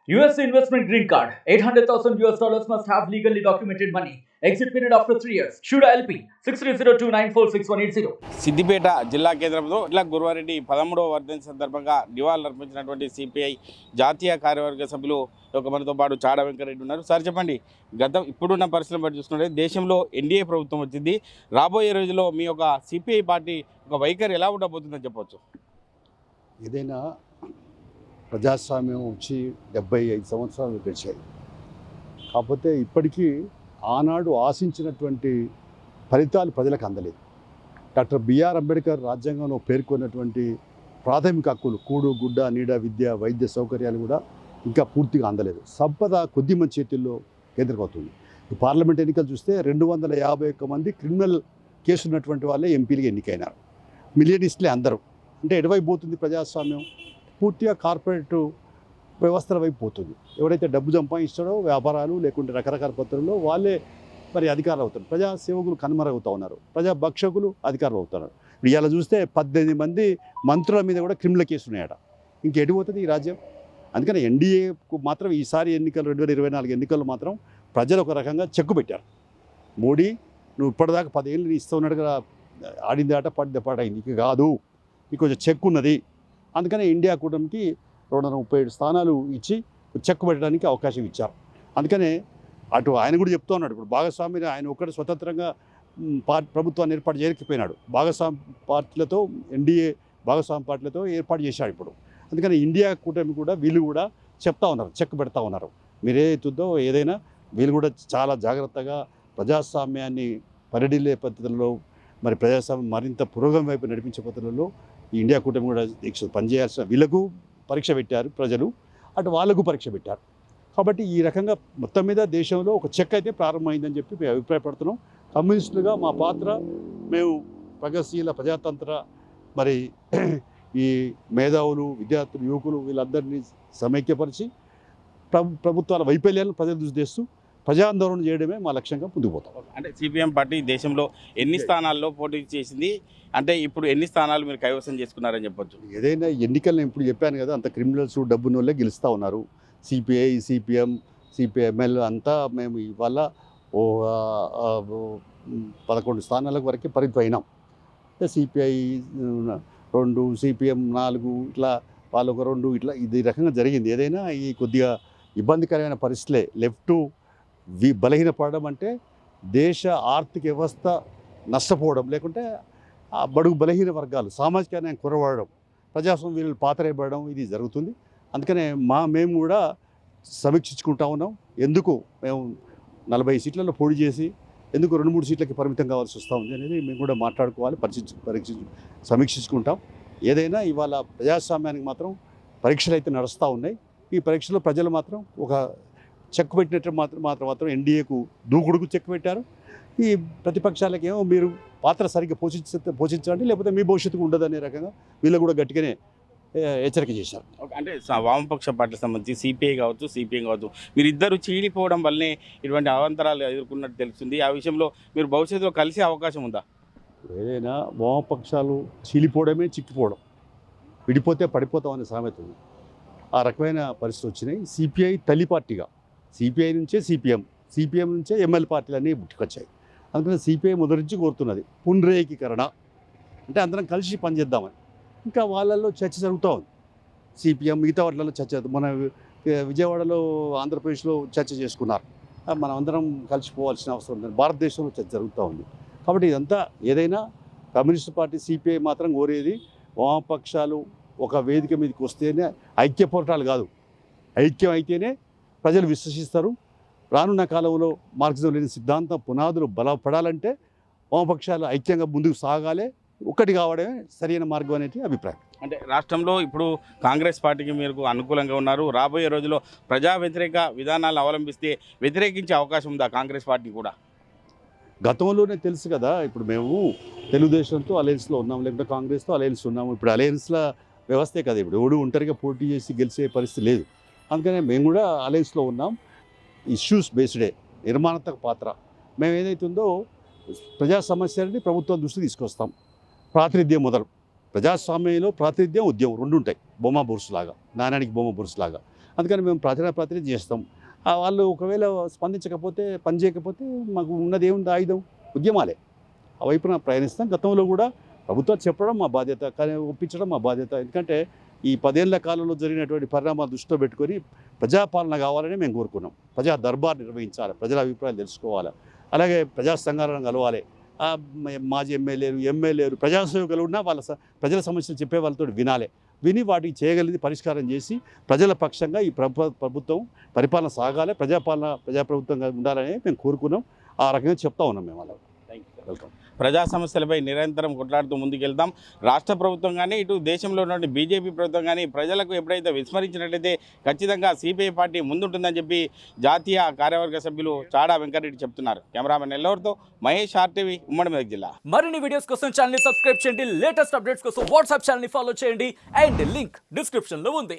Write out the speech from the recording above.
US investment green card. $800,000 must have legally documented money. Exit period after 3 years. Shuda LP 6302946180. Siddipet జిల్లా కేంద్రంలో ఇట్లా గురువారెడ్డి 13వ వర్ధంతి సందర్భంగా నివాళులు అర్పించినటువంటి సిపిఐ జాతీయ కార్యవర్గ సభ్యులు ఒక మనతో పాటు చాడ వెంకరెడ్డి ఉన్నారు. సార్ చెప్పండి, ఇప్పుడున్న పరిస్థితులను బట్టి చూసుకుంటే దేశంలో ఎన్డీఏ ప్రభుత్వం వచ్చింది. రాబోయే రోజుల్లో మీ యొక్క సిపిఐ పార్టీ ఒక వైఖరి ఎలా ఉండబోతుందని చెప్పవచ్చు? ఏదైనా ప్రజాస్వామ్యం వచ్చి 75 సంవత్సరాలు గడిచాయి. కాకపోతే ఇప్పటికీ ఆనాడు ఆశించినటువంటి ఫలితాలు ప్రజలకు అందలేదు. డాక్టర్ బిఆర్ అంబేద్కర్ రాజ్యాంగంలో పేర్కొన్నటువంటి ప్రాథమిక హక్కులు కూడు గుడ్డ నీడ విద్య వైద్య సౌకర్యాలు కూడా ఇంకా పూర్తిగా అందలేదు. సంపద కొద్ది మంది చేతుల్లో కేంద్రీకవుతుంది. ఈ పార్లమెంట్ ఎన్నికలు చూస్తే 251 మంది క్రిమినల్ కేసు ఉన్నటువంటి వాళ్ళే ఎంపీలుగా ఎన్నికైనారు. మిలియనిస్టులే అందరూ. అంటే ఎటువైపు పోతుంది ప్రజాస్వామ్యం? పూర్తిగా కార్పొరేట్ వ్యవస్థల వైపు పోతుంది. ఎవరైతే డబ్బు సంపాదించాడో వ్యాపారాలు లేకుంటే రకరకాల పద్ధతుల్లో వాళ్ళే మరి అధికారులు అవుతారు. ప్రజా సేవకులు కనుమరుగవుతూ ఉన్నారు. ప్రజా భక్షకులు అధికారులు అవుతున్నారు. ఇవాళ చూస్తే 18 మంది మంత్రుల మీద కూడా క్రిమినల్ కేసు ఉన్నాయట. ఇంకెటు పోతుంది ఈ రాజ్యం? అందుకని ఎన్డీఏకు మాత్రం ఈసారి ఎన్నికలు 2024 ఎన్నికలు మాత్రం ప్రజలు ఒక రకంగా చెక్కు పెట్టారు. మోడీ, నువ్వు ఇప్పటిదాకా 10 ఏళ్ళు ఇస్తూ ఉన్నట్టుగా ఆడింది ఆట పడ్డయింది, ఇక కాదు, నీకు కొంచెం చెక్ ఉన్నది. అందుకని ఇండియా కూటమికి 237 స్థానాలు ఇచ్చి చెక్ పెట్టడానికి అవకాశం ఇచ్చారు. అందుకనే అటు ఆయన కూడా చెప్తూ ఉన్నాడు, ఇప్పుడు భాగస్వామిని ఆయన ఒక్కటి స్వతంత్రంగా ప్రభుత్వాన్ని ఏర్పాటు చేయలేకపోయినాడు. భాగస్వామి పార్టీలతో ఎన్డీఏ భాగస్వామి పార్టీలతో ఏర్పాటు చేశాడు ఇప్పుడు. అందుకని ఇండియా కూటమి కూడా వీళ్ళు కూడా చెప్తా ఉన్నారు, చెక్ పెడతా ఉన్నారు. మీరేతుందో ఏదైనా వీళ్ళు కూడా చాలా జాగ్రత్తగా ప్రజాస్వామ్యాన్ని పరిడిల్లే పద్ధతుల్లో మరి ప్రజాస్వామ్యం మరింత పురోగమి వైపు నడిపించే పద్ధతులలో ఈ ఇండియా కూటమి కూడా పనిచేయాల్సిన వీళ్ళకు పరీక్ష పెట్టారు ప్రజలు, అటు వాళ్ళకు పరీక్ష పెట్టారు. కాబట్టి ఈ రకంగా మొత్తం మీద దేశంలో ఒక చెక్ అయితే ప్రారంభమైందని చెప్పి మేము అభిప్రాయపడుతున్నాం. కమ్యూనిస్టులుగా మా పాత్ర, మేము ప్రగతిశీల ప్రజాతంత్ర మరి ఈ మేధావులు విద్యార్థులు యువకులు వీళ్ళందరినీ సమైక్యపరిచి ప్రభుత్వాల వైఫల్యాలను ప్రజలు దృష్టిస్తూ ప్రజాందోళన చేయడమే మా లక్ష్యంగా ముందుకు పోతాం. అంటే సిపిఎం పార్టీ దేశంలో ఎన్ని స్థానాల్లో పోటీ చేసింది, అంటే ఇప్పుడు ఎన్ని స్థానాలు మీరు కైవసం చేసుకున్నారని చెప్పొచ్చు? ఏదైనా ఎన్నికలను ఇప్పుడు చెప్పాను కదా, అంత క్రిమినల్స్ డబ్బున్న వాళ్ళే గెలుస్తూ ఉన్నారు. సిపిఐ, సిపిఎం, సిపిఎంఎల్ అంతా మేము ఇవాళ 11 స్థానాల వరకు పరిమితం అయినాం. సిపిఐ 2, సిపిఎం 4, ఇట్లా వాళ్ళొక 2, ఇట్లా ఇది రకంగా జరిగింది. ఏదైనా ఈ కొద్దిగా ఇబ్బందికరమైన పరిస్థితులే. లెఫ్ట్ బలహీనపడడం అంటే దేశ ఆర్థిక వ్యవస్థ నష్టపోవడం, లేకుంటే ఆ బడుగు బలహీన వర్గాలు సామాజిక న్యాయం కొరవడడం, ప్రజాస్వామ్య వీళ్ళు పాతరైపడడం ఇది జరుగుతుంది. అందుకనే మేము కూడా సమీక్షించుకుంటా ఉన్నాం. ఎందుకు మేము 40 సీట్లలో పోటీ చేసి ఎందుకు 2-3 సీట్లకి పరిమితం కావాల్సి వస్తూ ఉంది అనేది మేము కూడా మాట్లాడుకోవాలి, సమీక్షించుకుంటాం. ఏదైనా ఇవాళ ప్రజాస్వామ్యానికి మాత్రం పరీక్షలు అయితే నడుస్తూ ఉన్నాయి. ఈ పరీక్షలో ప్రజలు మాత్రం ఒక చెక్ పెట్టినట్టు మాత్రం ఎన్డీఏకు దూకుడుకు చెక్ పెట్టారు. ఈ ప్రతిపక్షాలకేమో మీరు పాత్ర సరిగ్గా పోషించండి, లేకపోతే మీ భవిష్యత్తుకు ఉండదనే రకంగా వీళ్ళు కూడా గట్టిగానే హెచ్చరిక చేశారు. అంటే వామపక్ష పార్టీకి సంబంధించి సిపిఐ కావచ్చు, సిపిఎం కావచ్చు, మీరిద్దరు చీలిపోవడం వల్లనే ఇటువంటి అవాంతరాలు ఎదుర్కొన్నట్టు తెలుస్తుంది. ఆ విషయంలో మీరు భవిష్యత్తులో కలిసే అవకాశం ఉందా? ఏదైనా వామపక్షాలు చీలిపోవడమే చిక్కిపోవడం, విడిపోతే పడిపోతాం అనే సామెత ఉంది. ఆ రకమైన పరిస్థితి వచ్చినాయి. సిపిఐ తల్లి పార్టీగా, సిపిఐ నుంచే సిపిఎం, సిపిఎం నుంచే ఎంఎల్ పార్టీలు అన్నీ పుట్టుకొచ్చాయి. అందుకని సిపిఐ మొదటి నుంచి కోరుతున్నది పునరేకీకరణ, అంటే అందరం కలిసి పనిచేద్దామని. ఇంకా వాళ్ళల్లో చర్చ జరుగుతూ ఉంది. సిపిఎం మిగతా వాటిలలో చర్చ, మన విజయవాడలో ఆంధ్రప్రదేశ్లో చర్చ చేసుకున్నారు. మనం అందరం కలిసిపోవాల్సిన అవసరం ఉంది. భారతదేశంలో చర్చ జరుగుతూ ఉంది. కాబట్టి ఇదంతా ఏదైనా కమ్యూనిస్ట్ పార్టీ సిపిఐ మాత్రం కోరేది వామపక్షాలు ఒక వేదిక మీదకి వస్తేనే ఐక్య పోరాటాలు కాదు, ఐక్యం అయితేనే ప్రజలు విశ్వసిస్తారు. రానున్న కాలంలో మార్క్సిజం లేని సిద్ధాంతం పునాదులు బలపడాలంటే వామపక్షాలు ఐక్యంగా ముందుకు సాగాలి, ఒక్కటి కావడమే సరైన మార్గం అనేది అభిప్రాయం. అంటే రాష్ట్రంలో ఇప్పుడు కాంగ్రెస్ పార్టీకి మీరు అనుకూలంగా ఉన్నారు. రాబోయే రోజుల్లో ప్రజా వ్యతిరేక విధానాలను అవలంబిస్తే వ్యతిరేకించే అవకాశం ఉందా కాంగ్రెస్ పార్టీ కూడా? గతంలోనే తెలుసు కదా, ఇప్పుడు మేము తెలుగుదేశంతో అలయన్స్లో ఉన్నాము, లేకపోతే కాంగ్రెస్తో అలయన్స్ ఉన్నాము. ఇప్పుడు అలయన్స్ల వ్యవస్థే కదా, ఇప్పుడు ఎవడు ఒంటరిగా పోటీ చేసి గెలిచే పరిస్థితి లేదు. అందుకనే మేము కూడా అలయన్స్లో ఉన్నాం. ఇష్యూస్ బేస్డే నిర్మాణాత్మక పాత్ర మేము ఏదైతుందో ప్రజా సమస్యలని ప్రభుత్వం దృష్టికి తీసుకొస్తాం. ప్రాతినిధ్యం మొదలు ప్రజాస్వామ్యంలో ప్రాతినిధ్యం, ఉద్యమం 2 ఉంటాయి. బొమ్మ బురుసులాగా, నాణానికి బొమ్మ బురుసులాగా. అందుకని మేము ప్రతినిధి చేస్తాం. వాళ్ళు ఒకవేళ స్పందించకపోతే పని చేయకపోతే మాకు ఉన్నది ఏముంది ఆయుధం, ఉద్యమాలే. ఆ వైపున ప్రయాణిస్తాం. గతంలో కూడా ప్రభుత్వాలు చెప్పడం మా బాధ్యత, కానీ ఒప్పించడం మా బాధ్యత. ఎందుకంటే ఈ 10 ఏళ్ల కాలంలో జరిగినటువంటి పరిణామాలు దృష్టిలో పెట్టుకొని ప్రజాపాలన కావాలని మేము కోరుకున్నాం. ప్రజా దర్బార్ నిర్వహించాలి, ప్రజల అభిప్రాయాలు తెలుసుకోవాలి, అలాగే ప్రజా సంఘాలను కలవాలి. మాజీ ఎమ్మెల్యేలు ప్రజాసేవకులు ఉన్నా వాళ్ళ ప్రజల సమస్యలు చెప్పే వాళ్ళతో విని వాటికి చేయగలిగి పరిష్కారం చేసి ప్రజల పక్షంగా ఈ ప్రభుత్వం పరిపాలన సాగాలి, ప్రజాప్రభుత్వంగా ఉండాలని మేము కోరుకున్నాం. ఆ రకంగా చెప్తా ఉన్నాం మేము అలా. వెల్కమ్. ప్రజా సమస్యలపై నిరంతరం కొట్లాడుతూ ముందుకెళ్తాం. రాష్ట్ర ప్రభుత్వం కానీ ఇటు దేశంలో ఉన్నటువంటి బీజేపీ ప్రభుత్వం కానీ ప్రజలకు ఎప్పుడైతే విస్మరించినట్లయితే ఖచ్చితంగా సిపిఐ పార్టీ ముందుంటుందని చెప్పి జాతీయ కార్యవర్గ సభ్యులు చాడా వెంకటరెడ్డి చెప్తున్నారు. కెమెరామెన్ ఎల్లవరితో మహేష్, RTV, ఉమ్మడి మెదక్ జిల్లా. మరిన్ని వీడియోస్ కోసం ఛానల్ ని సబ్స్క్రైబ్ చేయండి, లేటెస్ట్ అప్డేట్స్ కోసం వాట్సాప్ ఛానల్ ని ఫాలో చేయండి అండ్ లింక్ డిస్క్రిప్షన్ లో ఉంది.